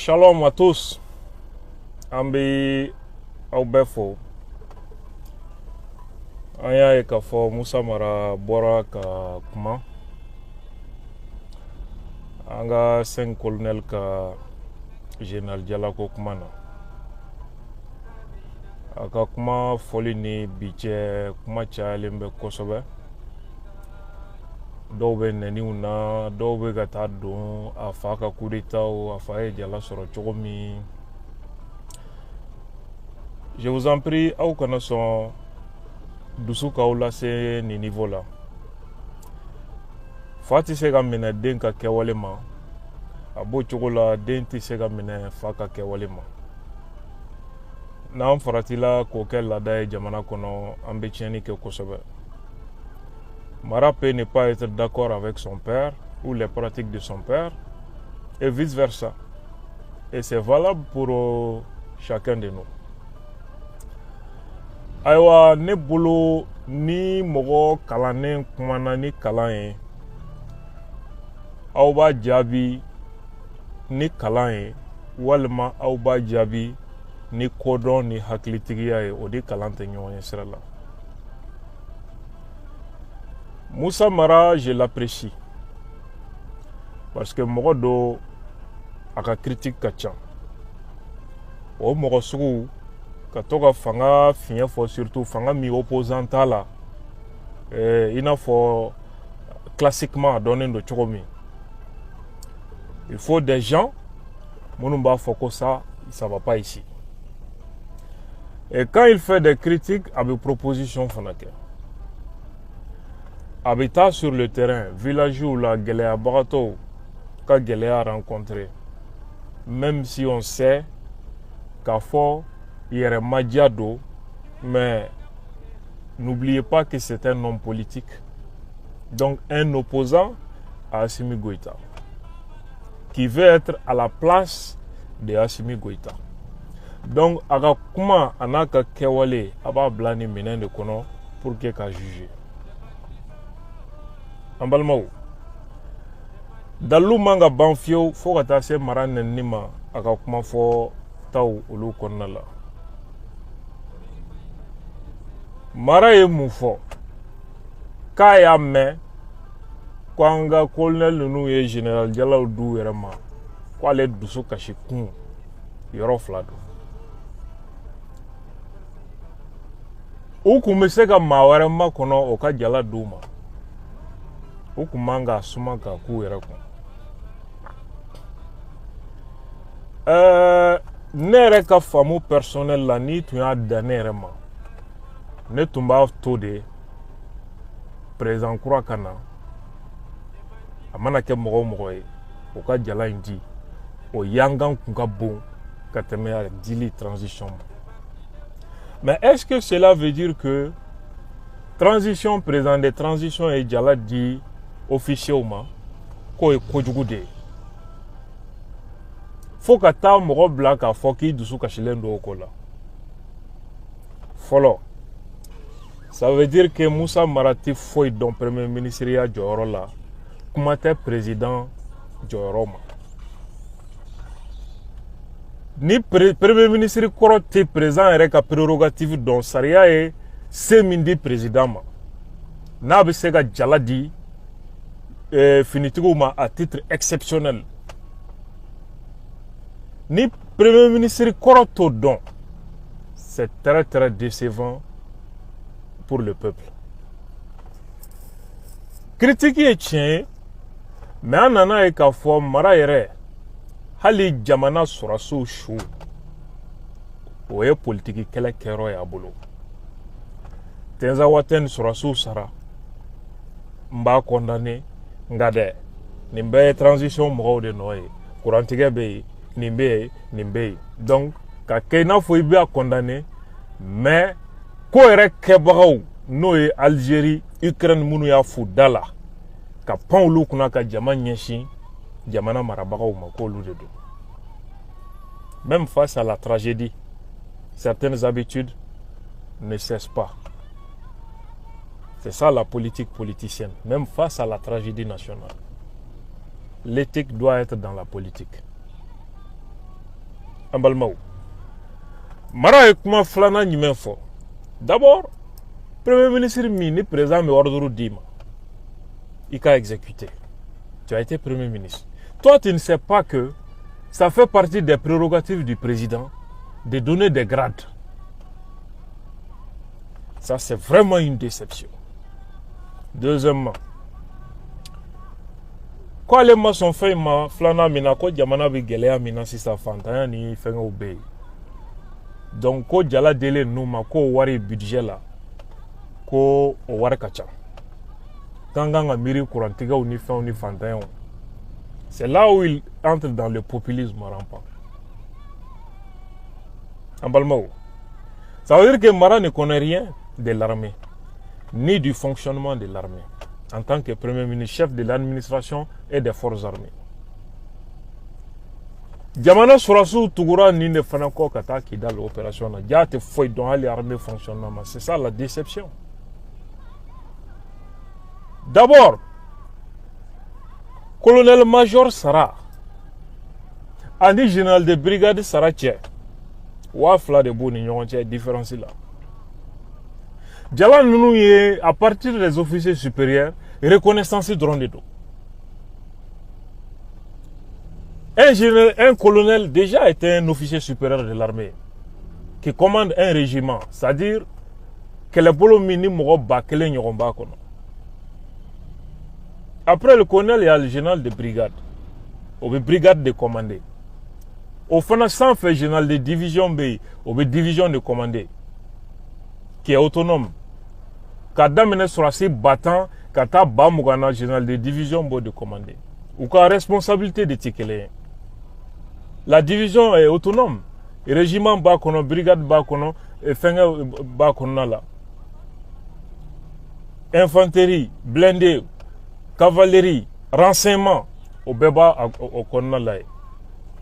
Shalom à tous. Ambi Aubefo. Aya e kafo Musa Mara Bora ka kuma. Anga sen colonel ka General Jalako kumana. Aka kuma foli ni biche kuma chalembe kosobe. Dɔw bɛ nɛniw na dɔw bɛ ka taa don a fa ka coup d'état a fa ye jala sɔrɔ cogo min. Je vous en prie, aw kana sɔn dusu k'aw lase nin niveau la. Fa tɛ se ka minɛ den ka kɛwale ma, a b'o cogo la den tɛ se ka minɛ fa ka kɛwale ma. N'an faratila k'o kɛ laada ye jamana kɔnɔ an bɛ tiɲɛni kɛ kosɛbɛ. Mara peut ne pas être d'accord avec son père ou les pratiques de son père et vice-versa. Et c'est valable pour chacun de nous. Ayiwa ne bolo ni mɔgɔ kalannen kumana ni kalan ye, aw b'a jaabi ni kalan ye walima aw b'a jaabi ni kodɔn ni hakilitigiya ye, o de kalan tɛ ɲɔgɔn ye sira la. Musa Mara, je l'apprécie parce que mɔgɔ do a ka critique ka ca. O mɔgɔ sugu ka to ka fanga fiɲɛ fɔ, surtout fanga min opposant t'a la, i n'a fɔ classiquement a dɔnnen do cogo min. Il faut des gens minnu b'a fɔ ko ça va pas ici. Et quand il fait des critiques, a bɛ proposition fana kɛ. Habitat sur le terrain, villageois la gɛlɛya bagatɔw ka gɛlɛya rencontré. Même si on sait k'a fɔ yɛrɛmadiya do, mais n'oubliez pas que c'est un homme politique. Donc un opposant à Assimi Goïta, qui veut être à la place de Assimi Goïta. Donc a ka kuma a n'a ka kɛwale a b'a bila ni minɛn de kɔnɔ pour que ka juger. An balimaw, dalu man ka ban fiyewu fo ka taa se mara nɛnini ma a ka kuma fɔ taw olu kɔnɔna la. Mara ye mun fɔ k'a y'a mɛn ko an ka colonel ninnu ye général Jalaw du yɛrɛ ma k'ale dusu kasi kun yɔrɔ fila don. U kun bɛ se ka maa wɛrɛ makɔnɔ o ka jala d'u ma. U kun man ka suma ka k'u yɛrɛ kun. Ne yɛrɛ ka faamu personnel la n'i tun y'a da ne yɛrɛ ma, ne tun b'a to de président kura ka na, a mana kɛ mɔgɔ o mɔgɔ ye o ka jala in di, o yangan kun ka bon ka tɛmɛ a dili transition ma. Mais est-ce que cela veut dire que transition président de transition ye jala di officier ma k'o ye kojugu de ye? Fo ka taa mɔgɔ bila k'a fɔ k'i dusu kasilen do o ko la. Fɔlɔ, ça veut dire que Musa Mara tɛ foyi dɔn premier ministre ya jɔyɔrɔ la, kuma tɛ président jɔyɔrɔ ma. Ni premier ministre kɔrɔ tɛ président yɛrɛ ka prérogative dɔn, sariya ye se min di président ma, n'a bɛ se ka jala di finitigiw ma à titre exceptionnel. Ni premier ministre kɔrɔ t'o dɔn, c'est très très décevant pour le peuple. Critique ye tiɲɛ ye, mais an nana ye k'a fɔ mara yɛrɛ hali jamana sɔrɔsiw su o ye politiki kɛlɛ kɛyɔrɔ y'a bolo. Tenza Waten sɔrɔsiw sara, n b'a condamné, nka dɛ nin bɛɛ ye transition mɔgɔw de nɔ ye, kurantigɛ bɛ yen, nin bɛ yen, nin bɛ yen. Donc ka kɛ i n'a fɔ i b'a condamné, mais ko yɛrɛ kɛbagaw n'o ye Algérie, Ukraine minnu y'a fu da la ka pan olu kunna ka jama ɲɛsin jamana marabagaw ma k'olu de don. Même face à la tragédie, certaines habitudes ne cessent pas. C'est ça la politique politicienne. Même face à la tragédie nationale, l'éthique doit être dans la politique. an balimaw mara ye kuma filanan jumɛn fɔ d'abord premier ministre min ni président bɛ ordre d'i ma i ka exécuter. Tu as été premier ministre. Toi, tu ne sais pas que ça fait partie des prérogatives du président de donner des grades. Ça, c'est vraiment une déception. Deuxièmement, quand les gens sont faits, flana mina ko jamana bi geleya mina sisa fantanya ni fenga obey. Donc ko jala dele numa ko wari budget la ko o wari kacha. Kanganga miri courantiga ou ni fenga ni fantanya. C'est là où il entre dans le populisme rampant. En Balmao. Ça veut dire que Mara ne connaît rien de l'armée, ni du fonctionnement de l'armée, en tant que Premier ministre, chef de l'administration et des forces armées. Jamana Sorasu Tugura ni ne fanako kata qui dans l'opération na jate foi dans l'armée fonctionnement. C'est ça la déception. D'abord, colonel-major Sara, ani général de brigade Sara Tché, wafla de boni nyon tché différence là. Jala nous est à partir des officiers supérieurs reconnaissance drone de dos. Un colonel déjà était un officier supérieur de l'armée qui commande un régiment, c'est-à-dire que les bolos minimum bakele nyoromba kono. Après le colonel, il y a le général de brigade. Ou le brigade de commandé. Au fond, sans faire général de division B, ou le division de commandé, qui est autonome. Quand on sur assez battant, quand on a général de division de commandé. Ou quand responsabilité de Tikele. La division est autonome. Le régiment bakono, brigade bakono, et fenga bakono là. Infanterie, blindé, cavalerie, renseignement, au Beba au Konalaï.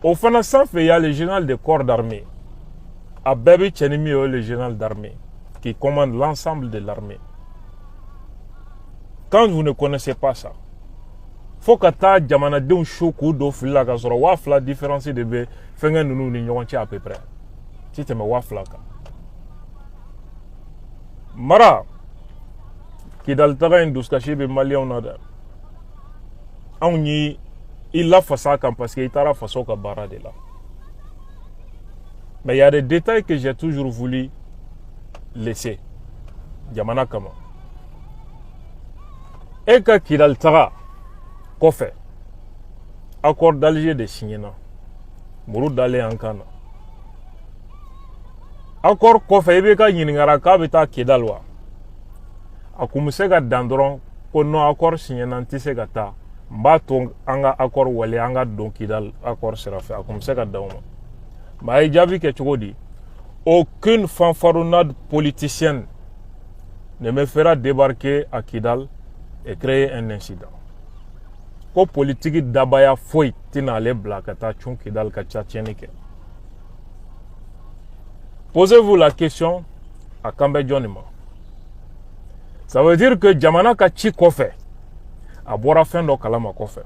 Au Fanasan, il y a le général des corps d'armée. À Bébé Tchenimi, le général d'armée, qui commande l'ensemble de l'armée. Quand vous ne connaissez pas ça, il faut que tu jamana de choku do fila ka soro wafla différence de be fenga nunu ni nyonchi à peu près. Si tu me wafla ka. Mara qui dans le terrain d'Ouskachi be Mali on a il a fait ça parce qu'il a fait ça au Kabara de là. Mais il y a des détails que j'ai toujours voulu laisser. Yamana Kama. Et quand il a le Tara, qu'au fait, accord d'Alger de Signena, Mourou d'aller en Kana. Accord qu'au fait, il y a un Kabita Kedalwa. A commencé à dandron, qu'on a accord Signena, Tissegata. Mbato anga accord wale anga donc idal accord sera fait comme ça ka dauma mais jabi ke chogodi aucune fanfaronnade politicienne ne me fera débarquer à Kidal et créer un incident ko politique dabaya foi tina le blakata chon Kidal ka tchatchenike. Posez-vous la question à Kambe Jonima. Ça veut dire que Jamana ka chi kofe à boire fin de Kalama Kofe.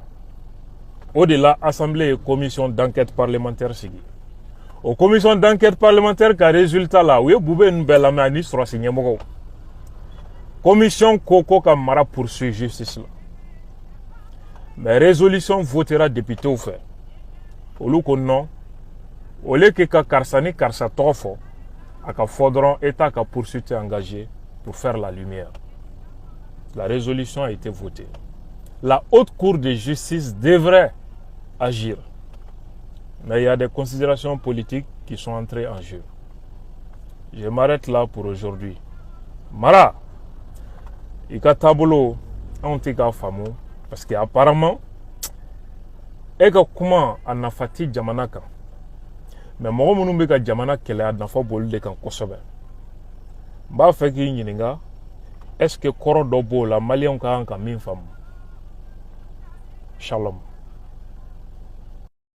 Au-delà, Assemblée et commission d'enquête parlementaire sigui. Aux commissions d'enquête parlementaire, car résultat là, oui, Boubé Nbelame Ani sera signé Mogo. Commission Koko Kamara poursuit justice là. Mais résolution votera député au fait. Au lieu que non, au lieu que Karsani Karsa Tofo, à faudron État qui a poursuite engagé pour faire la lumière. La résolution a été votée. La haute cour de justice devrait agir. Mais il y a des considérations politiques qui sont entrées en jeu. Je m'arrête là pour aujourd'hui. Mara, il y a tableau, on t'a fameux, parce qu'apparemment, et que comment on a fatigué Jamanaka. Mais moi, je ne sais pas Jamana qui a fait bol de Kosovo. Je fais que est-ce que Korodobo, la Malien, a une femme? Shalom.